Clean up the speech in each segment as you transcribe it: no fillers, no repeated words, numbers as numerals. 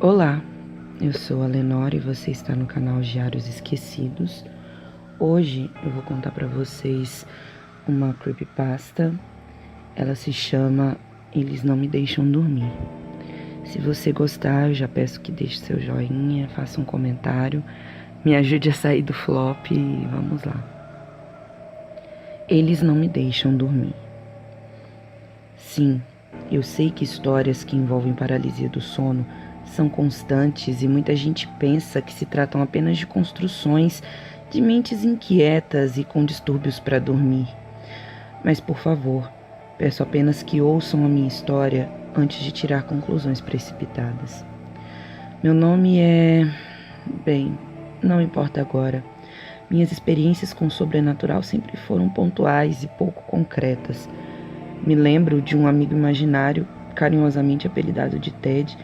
Olá, eu sou a Lenora e você está no canal Diários Esquecidos. Hoje eu vou contar para vocês uma creepypasta. Ela se chama Eles Não Me Deixam Dormir. Se você gostar, eu já peço que deixe seu joinha, faça um comentário, me ajude a sair do flop e vamos lá. Eles não me deixam dormir. Sim, eu sei que histórias que envolvem paralisia do sono são constantes e muita gente pensa que se tratam apenas de construções de mentes inquietas e com distúrbios para dormir. Mas, por favor, peço apenas que ouçam a minha história antes de tirar conclusões precipitadas. Meu nome é... Bem, não importa agora. Minhas experiências com o sobrenatural sempre foram pontuais e pouco concretas. Me lembro de um amigo imaginário, carinhosamente apelidado de Ted,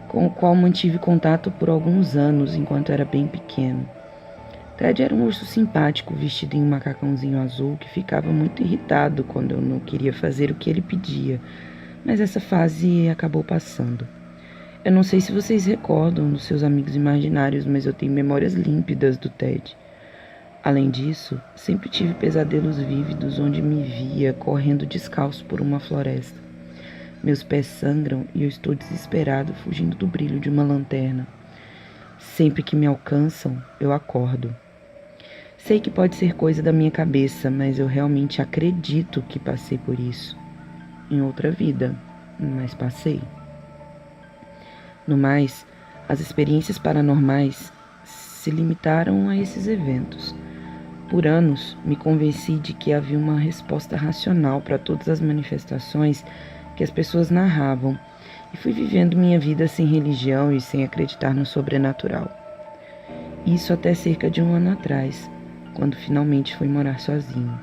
com o qual mantive contato por alguns anos enquanto era bem pequeno. Ted era um urso simpático vestido em um macacãozinho azul que ficava muito irritado quando eu não queria fazer o que ele pedia, mas essa fase acabou passando. Eu não sei se vocês recordam dos seus amigos imaginários, mas eu tenho memórias límpidas do Ted. Além disso, sempre tive pesadelos vívidos onde me via correndo descalço por uma floresta. Meus pés sangram e eu estou desesperado fugindo do brilho de uma lanterna. Sempre que me alcançam, eu acordo. Sei que pode ser coisa da minha cabeça, mas eu realmente acredito que passei por isso. Em outra vida, mas passei. No mais, as experiências paranormais se limitaram a esses eventos. Por anos, me convenci de que havia uma resposta racional para todas as manifestações que as pessoas narravam, e fui vivendo minha vida sem religião e sem acreditar no sobrenatural. Isso até cerca de 1 ano atrás, quando finalmente fui morar sozinho.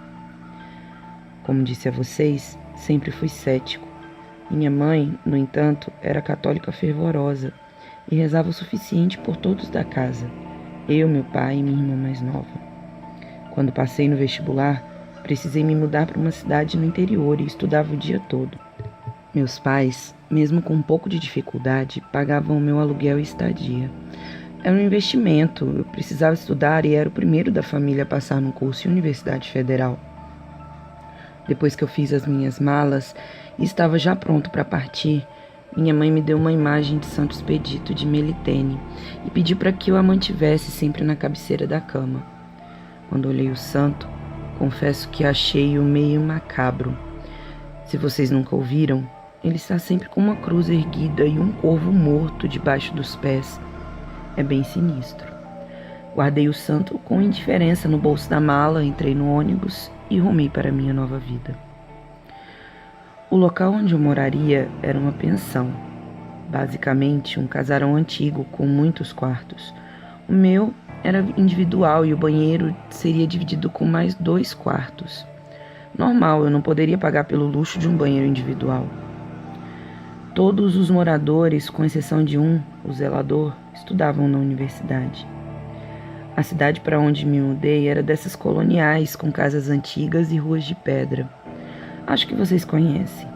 Como disse a vocês, sempre fui cético. Minha mãe, no entanto, era católica fervorosa e rezava o suficiente por todos da casa, eu, meu pai e minha irmã mais nova. Quando passei no vestibular, precisei me mudar para uma cidade no interior e estudava o dia todo. Meus pais, mesmo com um pouco de dificuldade, pagavam o meu aluguel e estadia. Era um investimento, eu precisava estudar e era o primeiro da família a passar num curso em Universidade Federal. Depois que eu fiz as minhas malas e estava já pronto para partir, minha mãe me deu uma imagem de Santo Expedito de Melitene e pediu para que eu a mantivesse sempre na cabeceira da cama. Quando olhei o santo, confesso que achei-o meio macabro. Se vocês nunca ouviram, ele está sempre com uma cruz erguida e um corvo morto debaixo dos pés. É bem sinistro. Guardei o santo com indiferença no bolso da mala, entrei no ônibus e rumei para minha nova vida. O local onde eu moraria era uma pensão, basicamente um casarão antigo com muitos quartos. O meu era individual e o banheiro seria dividido com mais 2 quartos. Normal, eu não poderia pagar pelo luxo de um banheiro individual. Todos os moradores, com exceção de um, o zelador, estudavam na universidade. A cidade para onde me mudei era dessas coloniais, com casas antigas e ruas de pedra. Acho que vocês conhecem.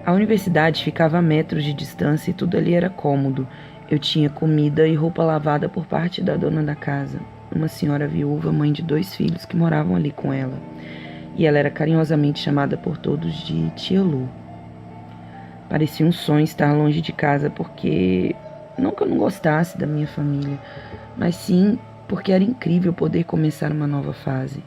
A universidade ficava a metros de distância e tudo ali era cômodo. Eu tinha comida e roupa lavada por parte da dona da casa, uma senhora viúva, mãe de 2 filhos que moravam ali com ela. E ela era carinhosamente chamada por todos de Tia Lu. Parecia um sonho estar longe de casa porque, não que eu não gostasse da minha família, mas sim porque era incrível poder começar uma nova fase.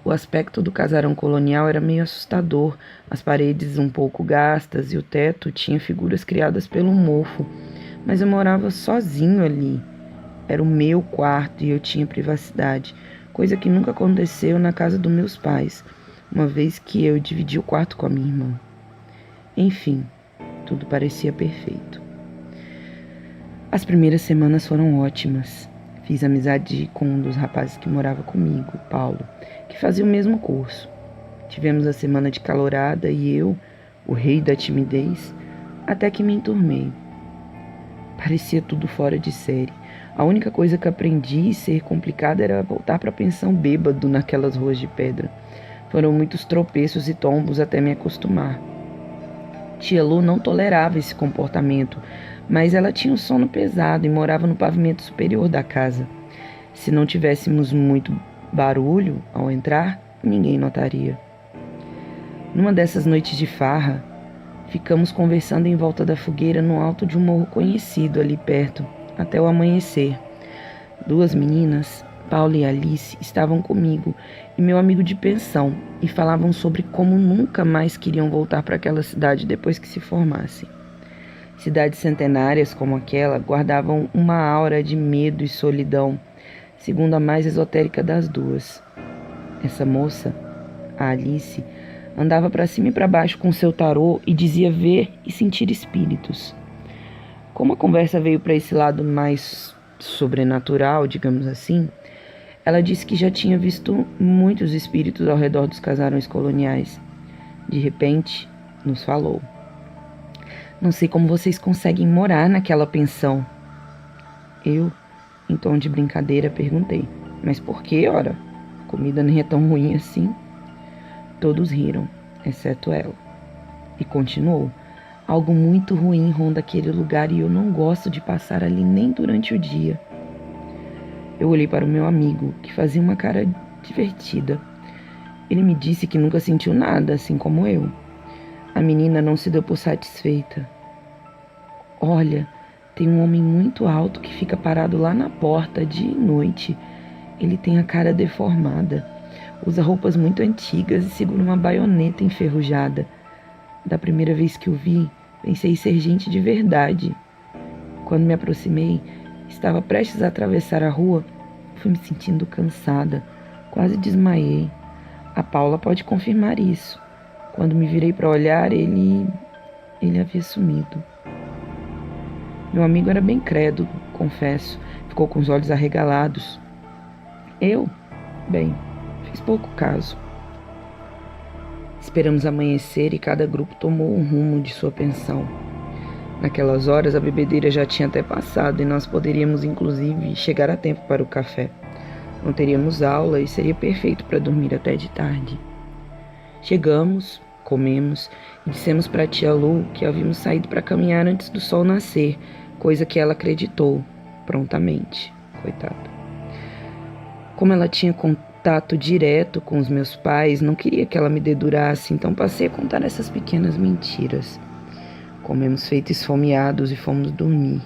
O aspecto do casarão colonial era meio assustador, as paredes um pouco gastas e o teto tinha figuras criadas pelo mofo, mas eu morava sozinho ali. Era o meu quarto e eu tinha privacidade, coisa que nunca aconteceu na casa dos meus pais, uma vez que eu dividi o quarto com a minha irmã. Enfim, tudo parecia perfeito. As primeiras semanas foram ótimas. Fiz amizade com um dos rapazes que morava comigo, Paulo, que fazia o mesmo curso. Tivemos a semana de calorada e eu, o rei da timidez, até que me enturmei. Parecia tudo fora de série. A única coisa que aprendi a ser complicada era voltar para a pensão bêbado naquelas ruas de pedra. Foram muitos tropeços e tombos até me acostumar. Tia Lu não tolerava esse comportamento, mas ela tinha o sono pesado e morava no pavimento superior da casa. Se não tivéssemos muito barulho ao entrar, ninguém notaria. Numa dessas noites de farra, ficamos conversando em volta da fogueira no alto de um morro conhecido ali perto, até o amanhecer. Duas meninas, Paula e Alice, estavam comigo e meu amigo de pensão e falavam sobre como nunca mais queriam voltar para aquela cidade depois que se formassem. Cidades centenárias como aquela guardavam uma aura de medo e solidão, segundo a mais esotérica das duas. Essa moça, a Alice, andava para cima e para baixo com seu tarô e dizia ver e sentir espíritos. Como a conversa veio para esse lado mais sobrenatural, digamos assim, ela disse que já tinha visto muitos espíritos ao redor dos casarões coloniais. De repente, nos falou: "Não sei como vocês conseguem morar naquela pensão." Eu, em tom de brincadeira, perguntei: "Mas por que, ora? A comida nem é tão ruim assim." Todos riram, exceto ela. E continuou: "Algo muito ruim ronda aquele lugar e eu não gosto de passar ali nem durante o dia." Eu olhei para o meu amigo, que fazia uma cara divertida. Ele me disse que nunca sentiu nada, assim como eu. A menina não se deu por satisfeita. "Olha, tem um homem muito alto que fica parado lá na porta dia e noite. Ele tem a cara deformada, usa roupas muito antigas e segura uma baioneta enferrujada. Da primeira vez que o vi, pensei ser gente de verdade. Quando me aproximei, estava prestes a atravessar a rua, fui me sentindo cansada, quase desmaiei. A Paula pode confirmar isso. Quando me virei para olhar, ele havia sumido." Meu amigo era bem crédulo, confesso, ficou com os olhos arregalados. Eu, bem, fiz pouco caso. Esperamos amanhecer e cada grupo tomou um rumo de sua pensão. Naquelas horas a bebedeira já tinha até passado e nós poderíamos inclusive chegar a tempo para o café. Não teríamos aula e seria perfeito para dormir até de tarde. Chegamos, comemos e dissemos para a tia Lu que havíamos saído para caminhar antes do sol nascer, coisa que ela acreditou prontamente, coitada. Como ela tinha contato direto com os meus pais, não queria que ela me dedurasse, então passei a contar essas pequenas mentiras. Comemos feito esfomeados e fomos dormir.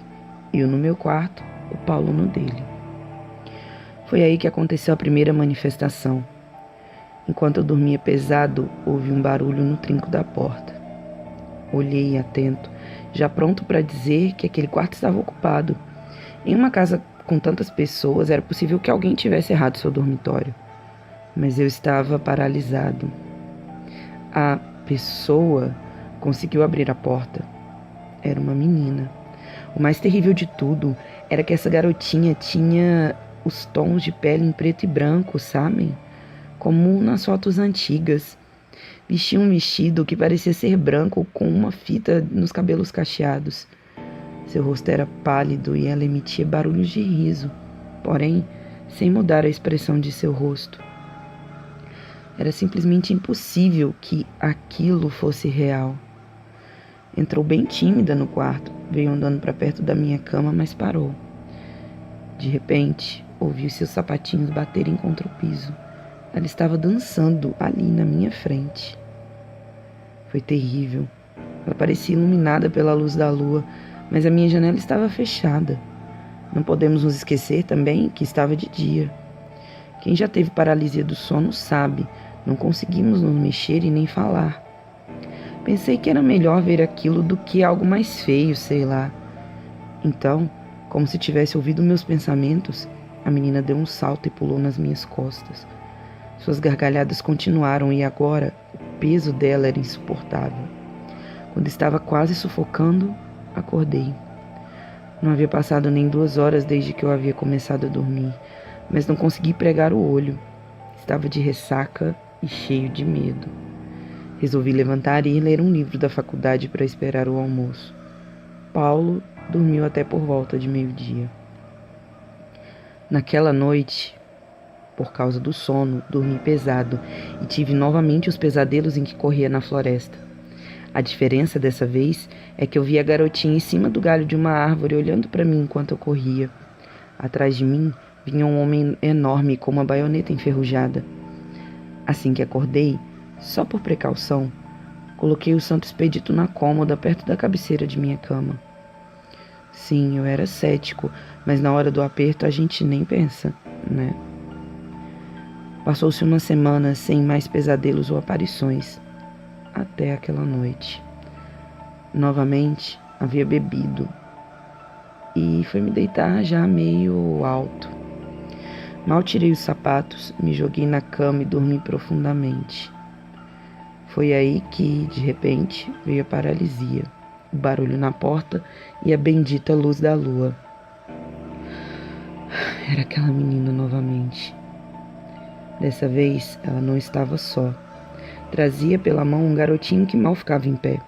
Eu no meu quarto, o Paulo no dele. Foi aí que aconteceu a primeira manifestação. Enquanto eu dormia pesado, ouvi um barulho no trinco da porta. Olhei atento, já pronto para dizer que aquele quarto estava ocupado. Em uma casa com tantas pessoas, era possível que alguém tivesse errado seu dormitório. Mas eu estava paralisado. A pessoa conseguiu abrir a porta. Era uma menina. O mais terrível de tudo era que essa garotinha tinha os tons de pele em preto e branco, sabem? Como nas fotos antigas. Vestia um vestido que parecia ser branco com uma fita nos cabelos cacheados. Seu rosto era pálido e ela emitia barulhos de riso, porém, sem mudar a expressão de seu rosto. Era simplesmente impossível que aquilo fosse real. Entrou bem tímida no quarto, veio andando para perto da minha cama, mas parou. De repente, ouvi os seus sapatinhos baterem contra o piso. Ela estava dançando ali na minha frente. Foi terrível. Ela parecia iluminada pela luz da lua, mas a minha janela estava fechada. Não podemos nos esquecer também que estava de dia. Quem já teve paralisia do sono sabe, não conseguimos nos mexer e nem falar. Pensei que era melhor ver aquilo do que algo mais feio, sei lá. Então, como se tivesse ouvido meus pensamentos, a menina deu um salto e pulou nas minhas costas. Suas gargalhadas continuaram e agora o peso dela era insuportável. Quando estava quase sufocando, acordei. Não havia passado nem 2 horas desde que eu havia começado a dormir, mas não consegui pregar o olho. Estava de ressaca e cheio de medo. Resolvi levantar e ir ler um livro da faculdade para esperar o almoço. Paulo dormiu até por volta de 12:00. Naquela noite, por causa do sono, dormi pesado e tive novamente os pesadelos em que corria na floresta. A diferença dessa vez é que eu vi a garotinha em cima do galho de uma árvore olhando para mim enquanto eu corria. Atrás de mim vinha um homem enorme com uma baioneta enferrujada. Assim que acordei, só por precaução, coloquei o Santo Expedito na cômoda perto da cabeceira de minha cama. Sim, eu era cético, mas na hora do aperto a gente nem pensa, né? Passou-se uma semana sem mais pesadelos ou aparições, até aquela noite. Novamente havia bebido e foi me deitar já meio alto. Mal tirei os sapatos, me joguei na cama e dormi profundamente. Foi aí que, de repente, veio a paralisia, o barulho na porta e a bendita luz da lua. Era aquela menina novamente. Dessa vez, ela não estava só. Trazia pela mão um garotinho que mal ficava em pé.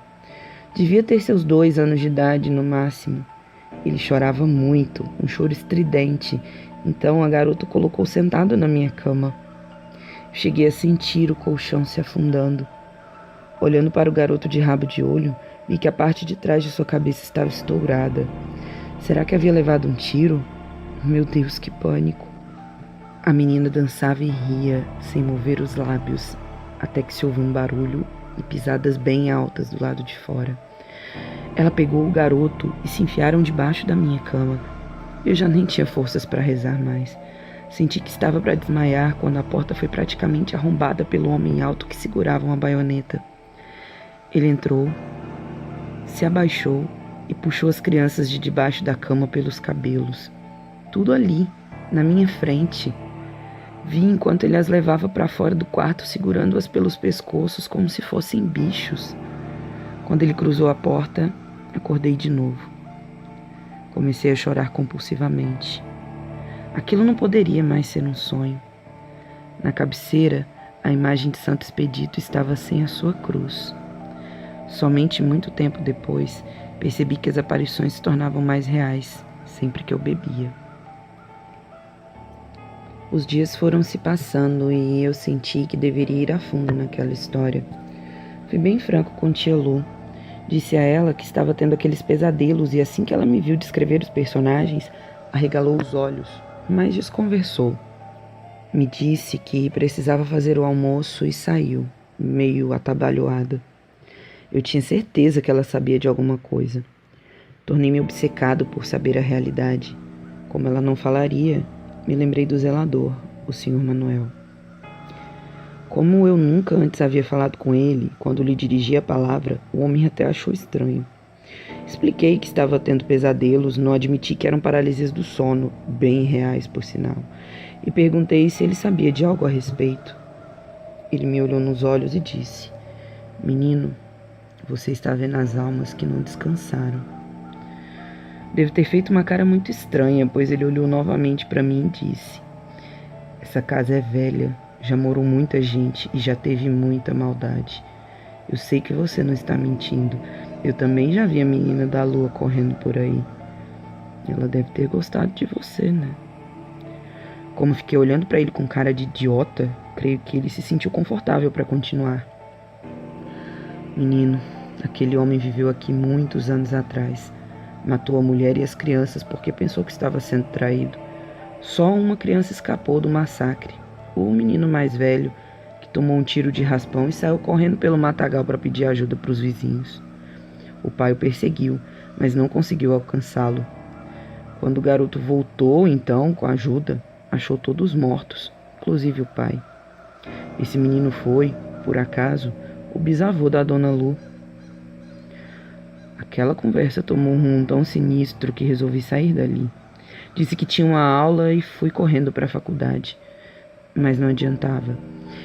Devia ter seus 2 anos de idade no máximo. Ele chorava muito, um choro estridente. Então a garota o colocou sentado na minha cama. Cheguei a sentir o colchão se afundando. Olhando para o garoto de rabo de olho, vi que a parte de trás de sua cabeça estava estourada. Será que havia levado um tiro? Meu Deus, que pânico! A menina dançava e ria, sem mover os lábios, até que se ouviu um barulho e pisadas bem altas do lado de fora. Ela pegou o garoto e se enfiaram debaixo da minha cama. Eu já nem tinha forças para rezar mais. Senti que estava para desmaiar quando a porta foi praticamente arrombada pelo homem alto que segurava uma baioneta. Ele entrou, se abaixou e puxou as crianças de debaixo da cama pelos cabelos. Tudo ali, na minha frente. Vi enquanto ele as levava para fora do quarto, segurando-as pelos pescoços como se fossem bichos. Quando ele cruzou a porta, acordei de novo. Comecei a chorar compulsivamente. Aquilo não poderia mais ser um sonho. Na cabeceira, a imagem de Santo Expedito estava sem a sua cruz. Somente muito tempo depois, percebi que as aparições se tornavam mais reais, sempre que eu bebia. Os dias foram se passando e eu senti que deveria ir a fundo naquela história. Fui bem franco com tia Lu. Disse a ela que estava tendo aqueles pesadelos e assim que ela me viu descrever os personagens, arregalou os olhos, mas desconversou. Me disse que precisava fazer o almoço e saiu, meio atabalhoada. Eu tinha certeza que ela sabia de alguma coisa. Tornei-me obcecado por saber a realidade. Como ela não falaria, me lembrei do zelador, o Sr. Manuel. Como eu nunca antes havia falado com ele, quando lhe dirigi a palavra, o homem até achou estranho. Expliquei que estava tendo pesadelos, não admiti que eram paralisias do sono, bem reais por sinal, e perguntei se ele sabia de algo a respeito. Ele me olhou nos olhos e disse: "Menino, você está vendo as almas que não descansaram." Devo ter feito uma cara muito estranha, pois ele olhou novamente para mim e disse: "Essa casa é velha, já morou muita gente e já teve muita maldade. Eu sei que você não está mentindo. Eu também já vi a menina da lua correndo por aí. Ela deve ter gostado de você, né?" Como fiquei olhando para ele com cara de idiota, creio que ele se sentiu confortável para continuar. "Menino, aquele homem viveu aqui muitos anos atrás. Matou a mulher e as crianças porque pensou que estava sendo traído. Só uma criança escapou do massacre. O menino mais velho, que tomou um tiro de raspão e saiu correndo pelo matagal para pedir ajuda para os vizinhos. O pai o perseguiu, mas não conseguiu alcançá-lo. Quando o garoto voltou, então, com ajuda, achou todos mortos, inclusive o pai. Esse menino foi, por acaso, o bisavô da dona Lu." Aquela conversa tomou um rumo tão sinistro que resolvi sair dali. Disse que tinha uma aula e fui correndo para a faculdade. Mas não adiantava.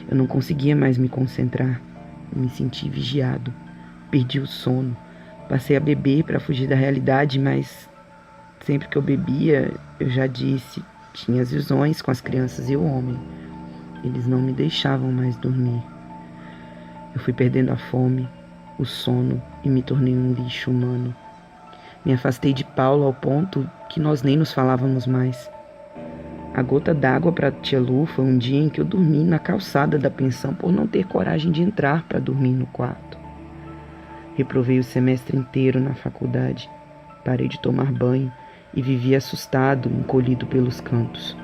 Eu não conseguia mais me concentrar. Me senti vigiado. Perdi o sono. Passei a beber para fugir da realidade, mas sempre que eu bebia, eu já disse, tinha as visões com as crianças e o homem. Eles não me deixavam mais dormir. Eu fui perdendo a fome, o sono e me tornei um lixo humano. Me afastei de Paulo ao ponto que nós nem nos falávamos mais. A gota d'água para tia Lu foi um dia em que eu dormi na calçada da pensão por não ter coragem de entrar para dormir no quarto. Reprovei o semestre inteiro na faculdade. Parei de tomar banho e vivi assustado, encolhido pelos cantos.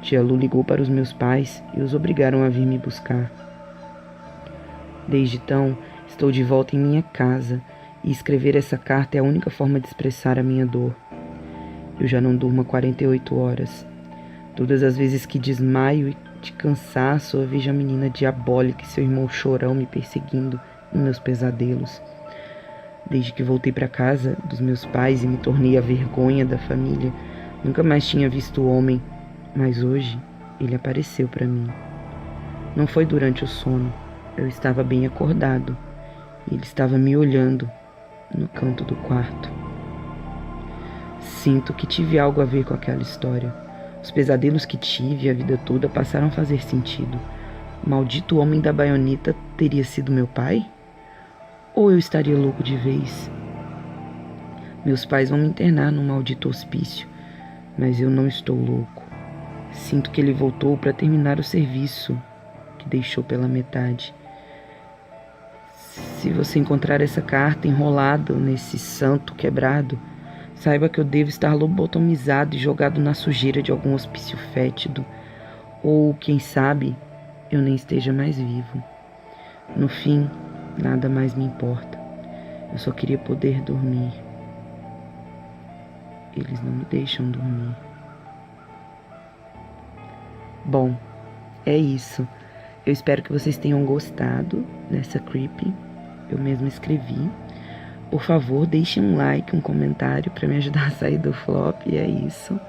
Tia Lu ligou para os meus pais e os obrigaram a vir me buscar. Desde então, estou de volta em minha casa e escrever essa carta é a única forma de expressar a minha dor. Eu já não durmo há 48 horas. Todas as vezes que desmaio de cansaço, eu vejo a menina diabólica e seu irmão Chorão me perseguindo em meus pesadelos. Desde que voltei para casa dos meus pais e me tornei a vergonha da família, nunca mais tinha visto o homem, mas hoje ele apareceu para mim. Não foi durante o sono, eu estava bem acordado e ele estava me olhando no canto do quarto. Sinto que tive algo a ver com aquela história. Os pesadelos que tive a vida toda passaram a fazer sentido. O maldito homem da baioneta teria sido meu pai? Ou eu estaria louco de vez? Meus pais vão me internar num maldito hospício, mas eu não estou louco. Sinto que ele voltou para terminar o serviço que deixou pela metade. Se você encontrar essa carta enrolada nesse santo quebrado, saiba que eu devo estar lobotomizado e jogado na sujeira de algum hospício fétido. Ou, quem sabe, eu nem esteja mais vivo. No fim, nada mais me importa. Eu só queria poder dormir. Eles não me deixam dormir. Bom, é isso. Eu espero que vocês tenham gostado dessa creepy. Eu mesmo escrevi. Por favor, deixem um like, um comentário para me ajudar a sair do flop. E é isso.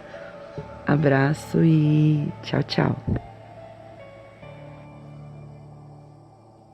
Abraço e tchau, tchau.